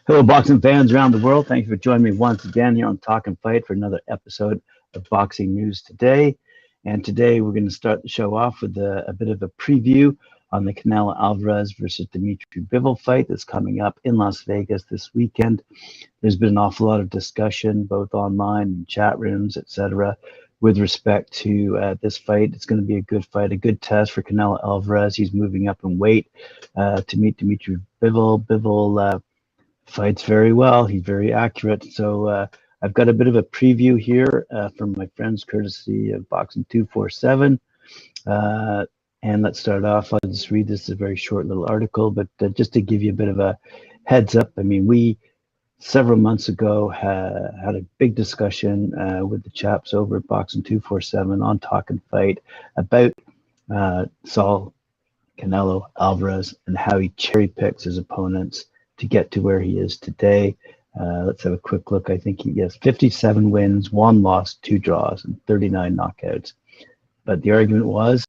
Hello, boxing fans around the world. Thank you for joining me once again here on Talkin Fight for another episode of Boxing News Today. And today we're going to start the show off with a bit of a preview on the Canelo Alvarez versus Dimitri Bivol fight that's coming up in Las Vegas this weekend. There's been an awful lot of discussion, both online and chat rooms, etc., with respect to this fight. It's going to be a good fight, a good test for Canelo Alvarez. He's moving up in weight to meet Dimitri Bivol. Bivol fights very well. He's very accurate. So I've got a bit of a preview here from my friends, courtesy of Boxing 247. And let's start off. I'll just read this, a very short little article, but just to give you a bit of a heads up. I mean, we several months ago had a big discussion with the chaps over at Boxing 247 on Talkin Fight about Saul Canelo Alvarez and how he cherry picks his opponents to get to where he is today. Let's have a quick look. I think he has 57 wins, 1 loss, 2 draws, and 39 knockouts. But the argument was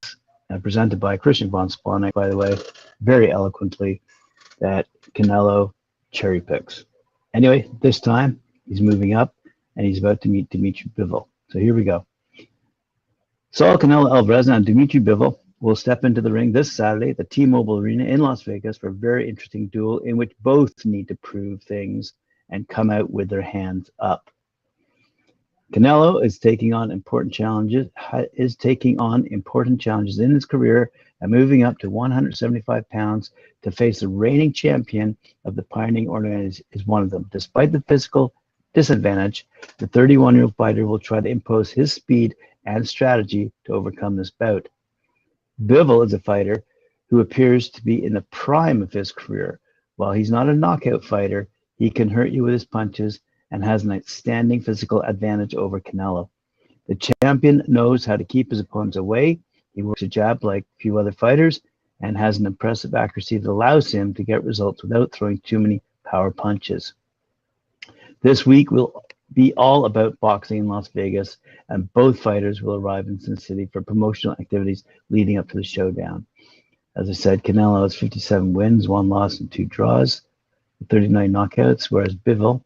presented by Christian von Sponek, by the way, very eloquently, that Canelo cherry picks. Anyway, this time he's moving up and he's about to meet Dimitri Bivol. So here we go. Saul Canelo Alvarez and Dimitri Bivol will step into the ring this Saturday at the T-Mobile Arena in Las Vegas for a very interesting duel in which both need to prove things and come out with their hands up. Canelo is taking on important challenges in his career and moving up to 175 pounds to face the reigning champion of the pioneering organization is one of them. Despite the physical disadvantage, the 31-year-old fighter will try to impose his speed and strategy to overcome this bout. Bivol is a fighter who appears to be in the prime of his career. While he's not a knockout fighter, he can hurt you with his punches and has an outstanding physical advantage over Canelo. The champion knows how to keep his opponents away. He works a jab like a few other fighters and has an impressive accuracy that allows him to get results without throwing too many power punches. This week will be all about boxing in Las Vegas, and both fighters will arrive in Sin City for promotional activities leading up to the showdown. As I said, Canelo has 57 wins, 1 loss, and 2 draws, 39 knockouts, whereas Bivol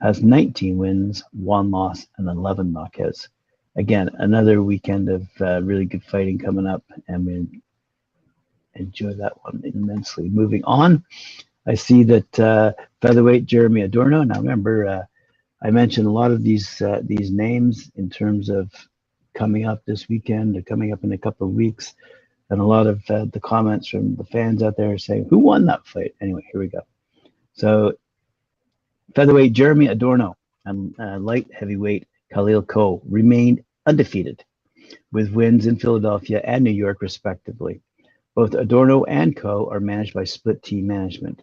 has 19 wins, 1 loss, and 11 knockouts. Again, another weekend of really good fighting coming up, and we enjoy that one immensely. Moving on, I see that featherweight Jeremy Adorno. Now remember, I mentioned a lot of these names in terms of coming up this weekend or coming up in a couple of weeks, and a lot of the comments from the fans out there are saying, "Who won that fight?" Anyway, here we go. So, featherweight Jeremy Adorno and light heavyweight Khalil Coe remained undefeated, with wins in Philadelphia and New York, respectively. Both Adorno and Coe are managed by split team management.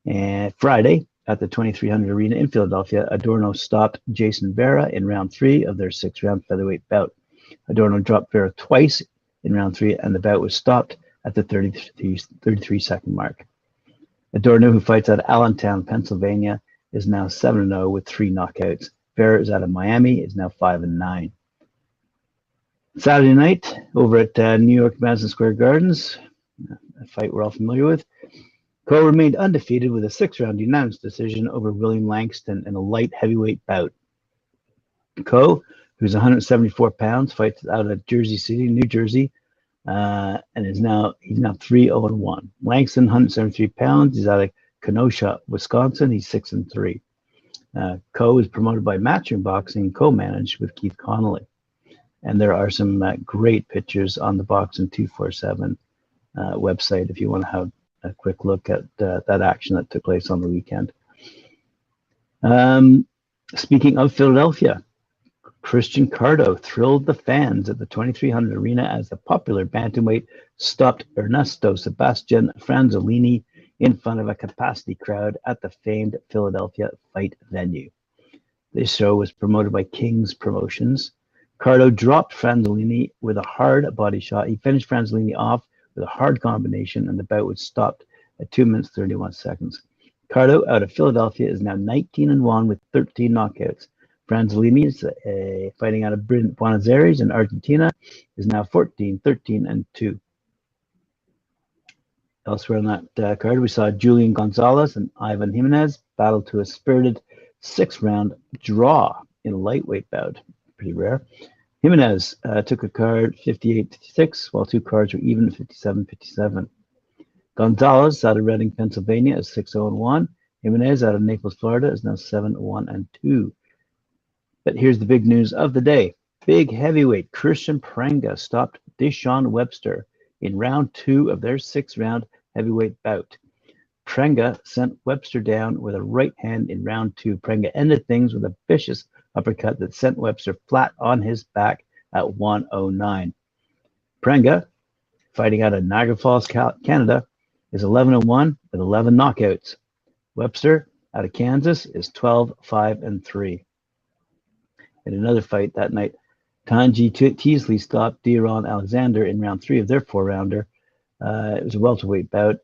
And Friday, at the 2300 Arena in Philadelphia, Adorno stopped Jason Vera in round 3 of their 6-round featherweight bout. Adorno dropped Vera twice in round 3, and the bout was stopped at the 33-second mark. Adorno, who fights out of Allentown, Pennsylvania, is now 7-0 with 3 knockouts. Vera is out of Miami, is now 5-9. Saturday night, over at New York Madison Square Gardens, a fight we're all familiar with, Coe remained undefeated with a 6-round unanimous decision over William Langston in a light heavyweight bout. Coe, who's 174 pounds, fights out of Jersey City, New Jersey, and he's now 3-0-1. Langston, 173 pounds, he's out of Kenosha, Wisconsin. He's 6-3. Coe is promoted by Matchroom Boxing, co-managed with Keith Connolly. And there are some great pictures on the Boxing 247 website if you want to have a quick look at that action that took place on the weekend. Speaking of Philadelphia, Christian Cardo thrilled the fans at the 2300 Arena as the popular bantamweight stopped Ernesto Sebastian Franzolini in front of a capacity crowd at the famed Philadelphia fight venue. This show was promoted by King's Promotions. Cardo dropped Franzolini with a hard body shot. He finished Franzolini off with a hard combination, and the bout was stopped at 2 minutes 31 seconds. Cardo, out of Philadelphia, is now 19-1 with 13 knockouts. Franzolini is fighting out of Buenos Aires in Argentina, is now 14-13-2. Elsewhere on that card, we saw Julian Gonzalez and Ivan Jimenez battle to a spirited 6-round draw in a lightweight bout. Pretty rare. Jimenez took a card 58-56, while two cards were even 57-57. Gonzalez out of Reading, Pennsylvania is 6-0-1. Jimenez out of Naples, Florida is now 7-1-2. But here's the big news of the day. Big heavyweight Christian Prenga stopped Deshaun Webster in round 2 of their 6-round heavyweight bout. Prenga sent Webster down with a right hand in round 2. Prenga ended things with a vicious uppercut that sent Webster flat on his back at 109. Prenga, fighting out of Niagara Falls, Canada, is 11-1 with 11 knockouts. Webster, out of Kansas, is 12-5-3. In another fight that night, Tanji Teasley stopped Deron Alexander in round 3 of their 4-rounder. It was a welterweight bout.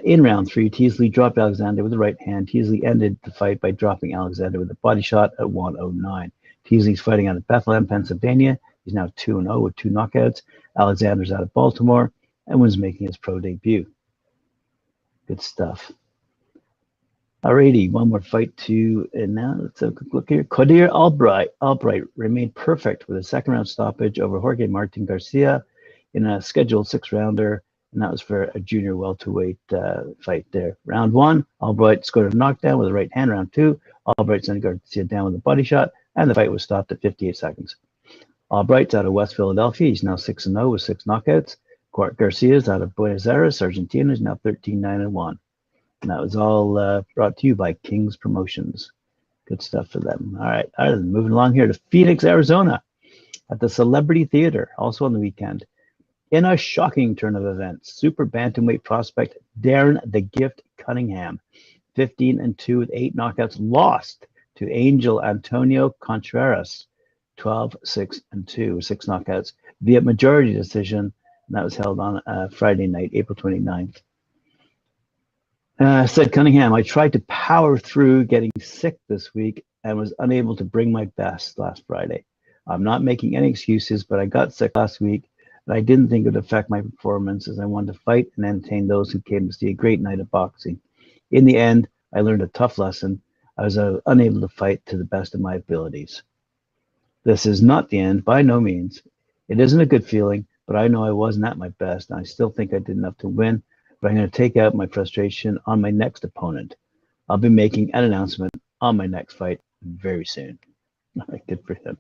In round 3, Teasley dropped Alexander with the right hand. Teasley ended the fight by dropping Alexander with a body shot at 109. Teasley's fighting out of Bethlehem, Pennsylvania. He's now 2-0 with 2 knockouts. Alexander's out of Baltimore and was making his pro debut. Good stuff. Alrighty, one more fight and now let's have a quick look here. Kadir Albright remained perfect with a 2nd-round stoppage over Jorge Martin Garcia in a scheduled 6-rounder, and that was for a junior welterweight fight there. Round 1, Albright scored a knockdown with a right hand. Round 2, Albright sent Garcia down with a body shot, and the fight was stopped at 58 seconds. Albright's out of West Philadelphia. He's now 6-0 with 6 knockouts. Garcia's out of Buenos Aires, Argentina. He's now 13-9-1. And that was all brought to you by King's Promotions. Good stuff for them. All right, moving along here to Phoenix, Arizona, at the Celebrity Theater, also on the weekend. In a shocking turn of events, super bantamweight prospect Darren the Gift Cunningham, 15-2 with 8 knockouts, lost to Angel Antonio Contreras, 12-6-2, 6 knockouts via majority decision. And that was held on Friday night, April 29th. Said Cunningham, I tried to power through getting sick this week and was unable to bring my best last Friday. I'm not making any excuses, but I got sick last week, and I didn't think it would affect my performance as I wanted to fight and entertain those who came to see a great night of boxing. In the end, I learned a tough lesson. I was unable to fight to the best of my abilities. This is not the end, by no means. It isn't a good feeling, but I know I wasn't at my best, and I still think I did enough to win. But I'm going to take out my frustration on my next opponent. I'll be making an announcement on my next fight very soon. Good for him.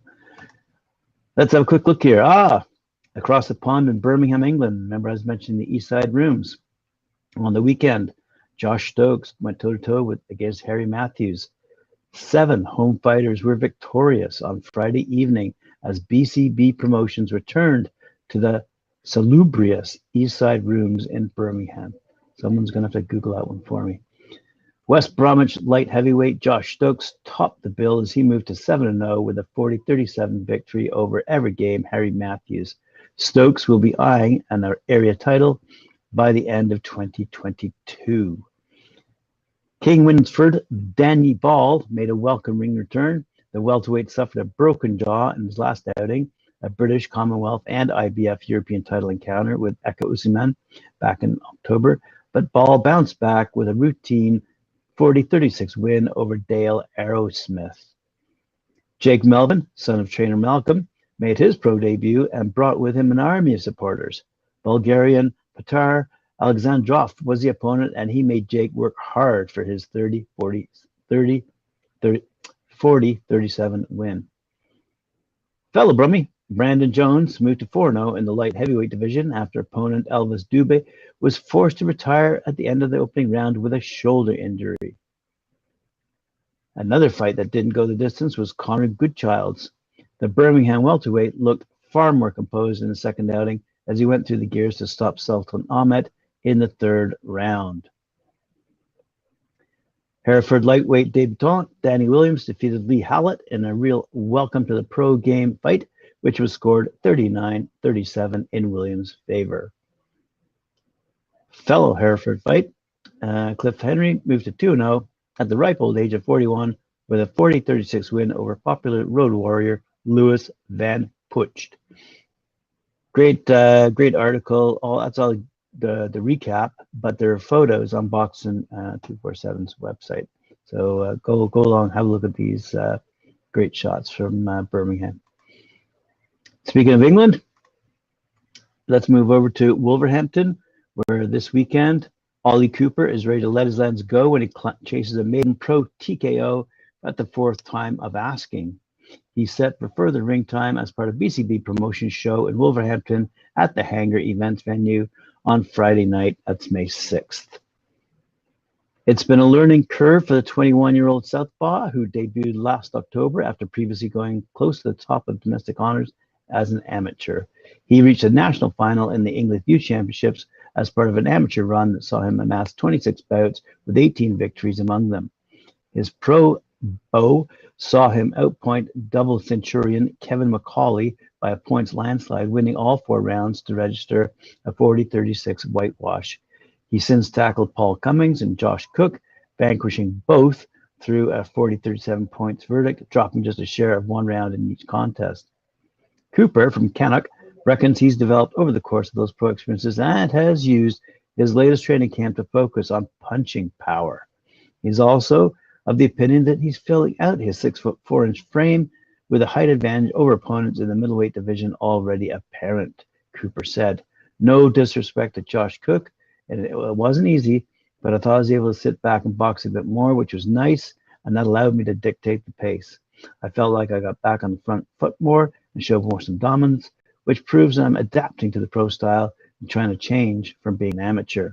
Let's have a quick look here. Across the pond in Birmingham, England. Remember I was mentioning the East Side Rooms. On the weekend, Josh Stokes went toe-to-toe against Harry Matthews. 7 home fighters were victorious on Friday evening as BCB Promotions returned to the salubrious East Side Rooms in Birmingham. Someone's going to have to Google that one for me. West Bromwich light heavyweight Josh Stokes topped the bill as he moved to 7-0 with a 40-37 victory over Evergame Harry Matthews. Stokes will be eyeing an area title by the end of 2022. King Winsford Danny Ball made a welcome ring return. The welterweight suffered a broken jaw in his last outing, a British Commonwealth and IBF European title encounter with Eka Usman back in October, but Ball bounced back with a routine 40-36 win over Dale Arrowsmith. Jake Melvin, son of trainer Malcolm, made his pro debut and brought with him an army of supporters. Bulgarian Petar Alexandrov was the opponent, and he made Jake work hard for his 40-37 win. Fellow Brummie Brandon Jones moved to 4-0 in the light heavyweight division after opponent Elvis Dube was forced to retire at the end of the opening round with a shoulder injury. Another fight that didn't go the distance was Connor Goodchild's. The Birmingham welterweight looked far more composed in the second outing as he went through the gears to stop Sultan Ahmed in the 3rd round. Hereford lightweight debutant Danny Williams defeated Lee Hallett in a real welcome to the pro game fight, which was scored 39-37 in Williams' favor. Fellow Hereford fight, Cliff Henry moved to 2-0 at the ripe old age of 41 with a 40-36 win over popular road warrior Louis Van Pucht. Great article. That's all the recap, but there are photos on Boxing 247's website. So go along, have a look at these great shots from Birmingham. Speaking of England, let's move over to Wolverhampton, where this weekend Ollie Cooper is ready to let his lens go when he chases a maiden pro TKO at the fourth time of asking. He's set for further ring time as part of BCB promotion show in Wolverhampton at the Hangar Events venue on Friday night. That's May 6th. It's been a learning curve for the 21-year-old Southpaw, who debuted last October after previously going close to the top of domestic honors as an amateur. He reached a national final in the English Youth Championships as part of an amateur run that saw him amass 26 bouts with 18 victories among them. His pro bow saw him outpoint double centurion Kevin McCauley by a points landslide, winning all 4 rounds to register a 40-36 whitewash. He since tackled Paul Cummings and Josh Cook, vanquishing both through a 40-37 points verdict, dropping just a share of 1 round in each contest. Cooper from Cannock reckons he's developed over the course of those pro experiences and has used his latest training camp to focus on punching power. He's also of the opinion that he's filling out his 6'4" frame with a height advantage over opponents in the middleweight division already apparent, Cooper said. No disrespect to Josh Cook, and it wasn't easy, but I thought I was able to sit back and box a bit more, which was nice, and that allowed me to dictate the pace. I felt like I got back on the front foot more and showed more some dominance, which proves I'm adapting to the pro style and trying to change from being an amateur.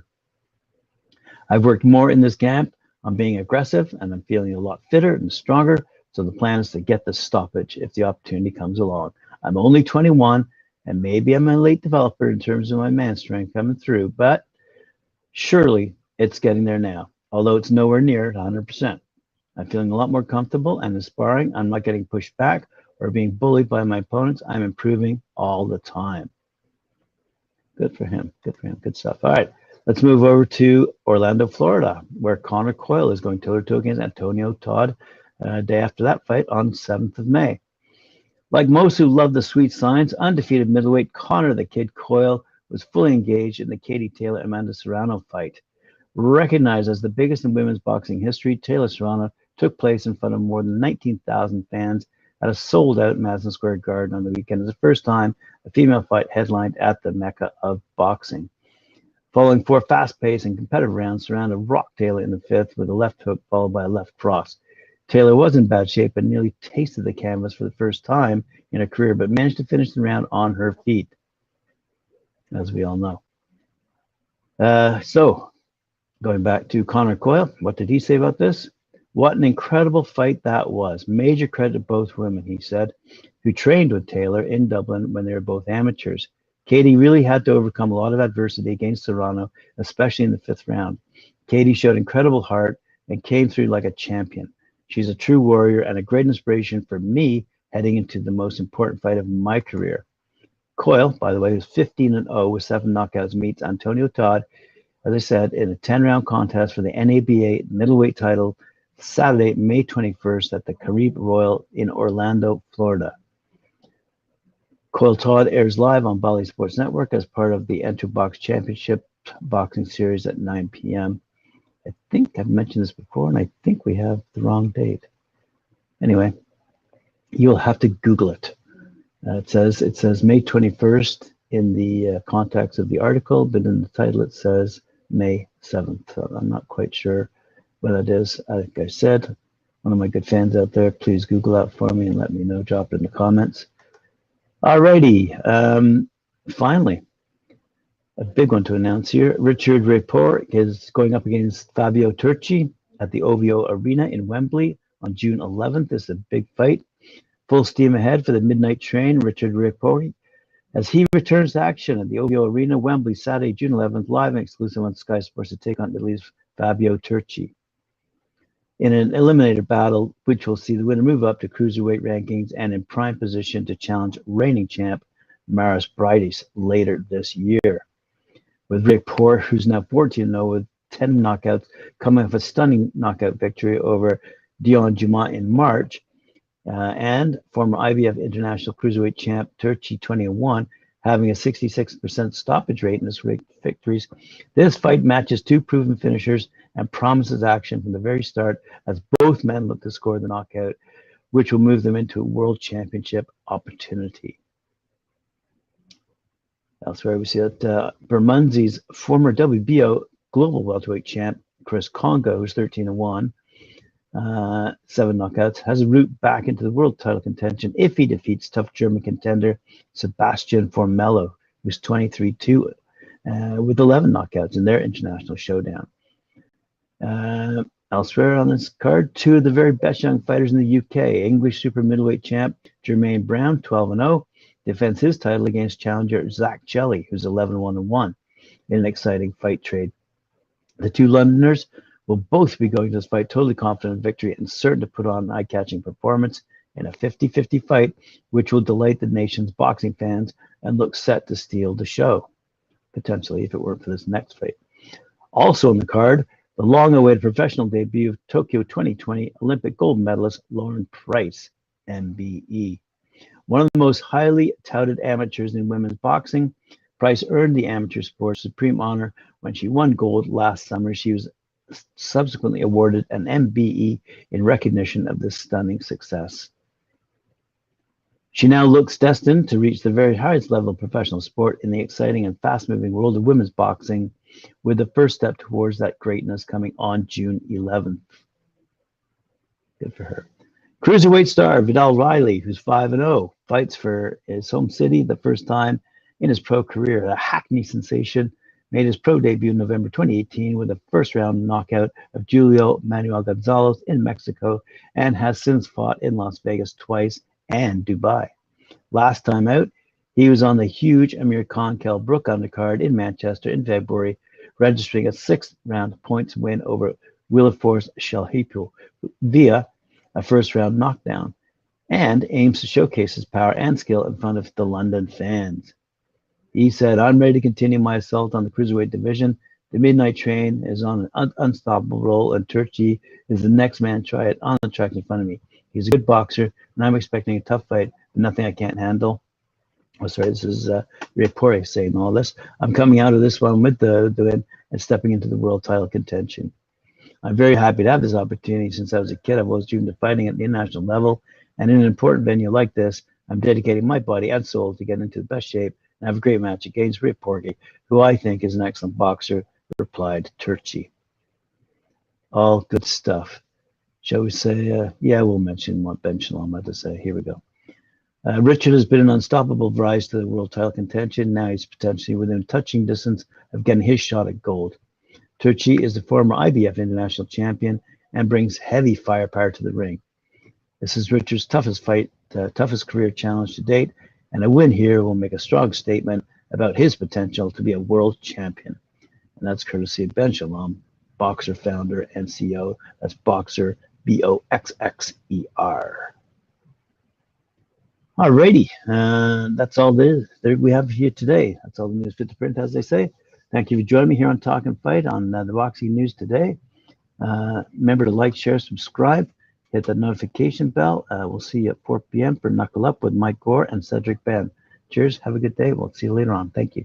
I've worked more in this camp on being aggressive, and I'm feeling a lot fitter and stronger, so the plan is to get the stoppage if the opportunity comes along. I'm only 21, and maybe I'm a late developer in terms of my man strength coming through, but surely it's getting there now, although it's nowhere near 100%. I'm feeling a lot more comfortable, and in sparring, I'm not getting pushed back or being bullied by my opponents. I'm improving all the time. Good for him. Good for him. Good stuff. All right. Let's move over to Orlando, Florida, where Connor Coyle is going toe-to-toe against Antonio Todd day after that fight on 7th of May. Like most who love the sweet science, undefeated middleweight Connor the Kid Coyle was fully engaged in the Katie Taylor-Amanda Serrano fight. Recognized as the biggest in women's boxing history, Taylor-Serrano took place in front of more than 19,000 fans at a sold-out Madison Square Garden on the weekend. It was the first time a female fight headlined at the Mecca of boxing. Following 4 fast-paced and competitive rounds, Serrano rocked Taylor in the 5th with a left hook followed by a left cross. Taylor was in bad shape and nearly tasted the canvas for the first time in her career, but managed to finish the round on her feet, as we all know. So, going back to Connor Coyle, what did he say about this? What an incredible fight that was. Major credit to both women, he said, who trained with Taylor in Dublin when they were both amateurs. Katie really had to overcome a lot of adversity against Serrano, especially in the 5th round. Katie showed incredible heart and came through like a champion. She's a true warrior and a great inspiration for me heading into the most important fight of my career. Coyle, by the way, was 15-0 with 7 knockouts, meets Antonio Todd, as I said, in a 10-round contest for the NABA middleweight title Saturday, May 21st at the Carib Royal in Orlando, Florida. Coyle Todd airs live on Bally Sports Network as part of the Enter Box Championship boxing series at 9 p.m. I think I've mentioned this before, and I think we have the wrong date. Anyway, you'll have to Google it. It says May 21st in the context of the article, but in the title it says May 7th. So I'm not quite sure what that is. Like I said, one of my good fans out there, please Google that for me and let me know. Drop it in the comments. Alrighty, finally, a big one to announce here. Richard Riakporhe is going up against Fabio Turchi at the OVO Arena in Wembley on June 11th. This is a big fight. Full steam ahead for the Midnight Train Richard Riakporhe as he returns to action at the OVO Arena, Wembley, Saturday, June 11th, live and exclusive on Sky Sports to take on Italy's Fabio Turchi in an eliminator battle, which will see the winner move up to cruiserweight rankings and in prime position to challenge reigning champ Maris Briedis later this year. With Riakporhe, who's now 14-0 with 10 knockouts, coming off a stunning knockout victory over Dion Juma in March, and former IBF International Cruiserweight champ Turchi 2001 having a 66% stoppage rate in his victories. This fight matches two proven finishers and promises action from the very start as both men look to score the knockout, which will move them into a world championship opportunity. Elsewhere, we see that Bermondsey's former WBO global welterweight champ Chris Kongo, who's 13-1, 7 knockouts, has a route back into the world title contention if he defeats tough German contender Sebastian Formello, who's 23-2, with 11 knockouts in their international showdown. Elsewhere on this card, two of the very best young fighters in the UK, English super middleweight champ Jermaine Brown, 12-0, defends his title against challenger Zach Jelly, who's 11-1-1, in an exciting fight trade. The two Londoners will both be going to this fight totally confident in victory and certain to put on an eye-catching performance in a 50-50 fight, which will delight the nation's boxing fans and look set to steal the show, potentially, if it weren't for this next fight. Also on the card, the long-awaited professional debut of Tokyo 2020 Olympic gold medalist Lauren Price, MBE. One of the most highly touted amateurs in women's boxing, Price earned the amateur sport's supreme honor when she won gold last summer. She was subsequently awarded an MBE in recognition of this stunning success. She now looks destined to reach the very highest level of professional sport in the exciting and fast-moving world of women's boxing, with the first step towards that greatness coming on June 11th. Good for her. Cruiserweight star Vidal Riley, who's 5-0, fights for his home city the first time in his pro career. A Hackney sensation made his pro debut in November 2018 with a first-round knockout of Julio Manuel Gonzalez in Mexico, and has since fought in Las Vegas twice and Dubai. Last time out, he was on the huge Amir Khan Kell Brook undercard in Manchester in February, registering a 6th-round points win over Wilfors Shalhipo via a first-round knockdown, and aims to showcase his power and skill in front of the London fans. He said, "I'm ready to continue my assault on the cruiserweight division. The Midnight Train is on an unstoppable roll, and Turchi is the next man to try it on the track in front of me. He's a good boxer, and I'm expecting a tough fight, but nothing I can't handle." Oh, sorry, this is Riakporhe saying all this. "I'm coming out of this one with the win and stepping into the world title contention. I'm very happy to have this opportunity. Since I was a kid, I've always dreamed of fighting at the international level, and in an important venue like this, I'm dedicating my body and soul to get into the best shape and have a great match against Riakporhe, who I think is an excellent boxer," replied Turchi. All good stuff. Shall we say, yeah, we'll mention what Ben Shalom had to say. Here we go. Richard has been an unstoppable rise to the world title contention. Now he's potentially within touching distance of getting his shot at gold. Turchi is the former IBF international champion and brings heavy firepower to the ring. This is Richard's toughest fight, toughest career challenge to date, and a win here will make a strong statement about his potential to be a world champion. And that's courtesy of Ben Shalom, Boxer founder and CEO. That's Boxer, BOXXER. Alrighty, that's all there we have here today. That's all the news fit to print, as they say. Thank you for joining me here on Talkin' Fight on the Boxing News today. Remember to like, share, subscribe, hit that notification bell. We'll see you at 4 p.m. for Knuckle Up with Mike Gore and Cedric Ben. Cheers. Have a good day. We'll see you later on. Thank you.